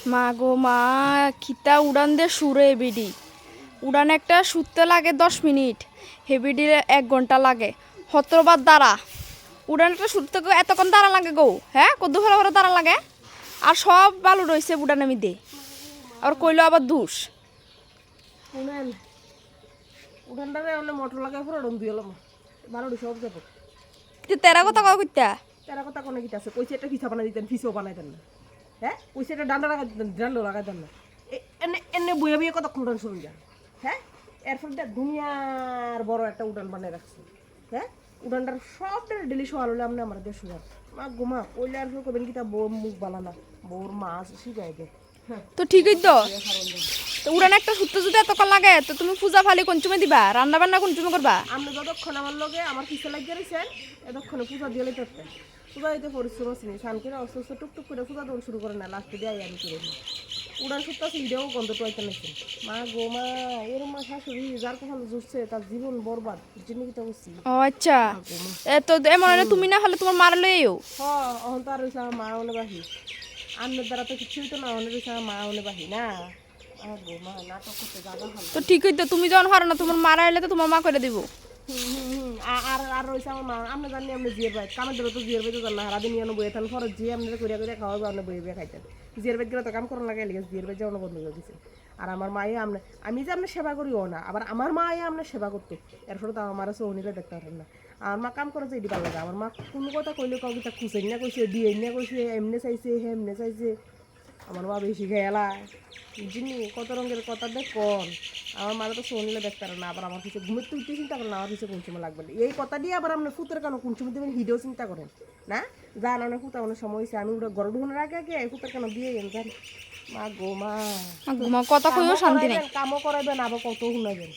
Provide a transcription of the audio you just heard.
মা গো মা, খিতা উড়ান দে সুরে বিডি উড়ান একটা শুতে লাগে 10 মিনিট, হেবিডির 1 ঘন্টা লাগে। হতবার দ্বারা উড়ান একটা শুতে এতক্ষণ দাঁড়া লাগে গো, হ্যাঁ কদ্দু ফেলা করে দাঁড়া লাগে। আর সব বালু রয়েছে উড়ান আমি দে, আর কইলো আবার দুষ। শুনেন উঠানটারে অনেক মোটর লাগাই পুরো ডম দিয়ে এলাম ভালো সব যাবো তেরা কথা কও কইতা তেরা কথা কোনো কিটা আছে কইছে একটা পিঠা বানাই দিতেন পিছাও বানাই দেন না হ্যাঁ কইছে একটা ডান্ডা লাগাই দিতেন ডান্ডা লাগাই দেন না এনে এনে বইয়া বইয়া কতক্ষণ উঠান শুরু যান হ্যাঁ এরপর দুনিয়ার বড় একটা উঠান বানিয়ে রাখছে হ্যাঁ উঠানটার সবটা ডেলি শোয়াল হলে আপনি আমার দেশ শোয়াল মা ঘুমা কইলে আর করবেন কিটা বউর মুখ বানানা বউর মাছ শিখাই দে হ্যাঁ তো ঠিকই তো। তো উড়ান একটা শুতে যদি এতক্ষণ লাগে, তো তুমি পূজা ফালি কোনচুমে দিবা, রান্না বান্না কোনচুমে করবা? আপনি যতক্ষণ আমার লগে আমার পিছে লাগিয়ে রয়েছেন এতক্ষণে পূজা দিয়ে লইতে পূজা দিতে পরিশ্রম আছে সান করে অস্ত অস্ত টুকটুক করে পূজা দেওয়া শুরু করে না লাস্টে দিয়ে আমি করে দিই উড়ান সত্য আছে ইডেও গন্ধ টয়তে নাকি মা গো মা এর মা শাশুড়ি যার কথা জুড়ছে তার জীবন বরবাদ যিনি কিটা করছি ও আচ্ছা, তো এমন হলে তুমি না হলে তোমার মারা লইও। অহন তো আর রয়েছে আমার মা অনে বাহি আন্নের দ্বারা তো কিছুই তো না অনে রয়েছে আমার মা অনে বাহি না গো মা নাটক করতে জায়গা ভালো তো ঠিকই তো, তুমি যখন হারো না তোমার মারা এলে তো তোমার মা করে দিব। আর রয়েছে আমার মা আমরা জানি আপনি জিয়ের বাইক কামের ধরে তো জিয়ের বাইতে জান না হারাদিন নিয়ে বইয়ে থান খরচ জিয়ে আপনারা করিয়া করিয়া খাওয়াবে আপনি বইয়ে বইয়ে খাইতেন জিয়ের বাইক গেলে তো কাম করার লাগে লেগে জিয়ের বাইক যাওয়ানো বন্ধ করে দিছে। আর আমার মায়ে আপনি আমি যে আপনার সেবা করিও না, আবার আমার মায়ে আপনার সেবা করতো এরপরে তো আমার সৌনিরা দেখতে পারেন না। আমার মা কাম করে যে এটি ভালো লাগে আমার মা কোনো কথা কইলে কবিতা খুঁজেন না কইছে দিয়ে না কইছে এমনি চাইছে এমনি চাইছে আমার মা বেশি খেলা যিনি কত রঙের কথা দেখুন আমার মারা তো শোনলে দেখতে পারে না, আবার আমার কিছু ঘুমের তো উঠতে চিন্তা করেন আমার কিছু কোন সময় লাগবে না এই কথা দিয়ে আবার আপনার ফুতের কেন কোন সময় দেবেন হিডেও চিন্তা করেন না জান অনেক ফুতা অনেক সময় হয়েছে আমি ওটা গড় ঢুকানোর আগে আগে ফুতের কেন দিয়ে গেন জান মা গো মা কথা কইও শান্তি নাই। কামও করাইবেন আবার কত শুনাবেন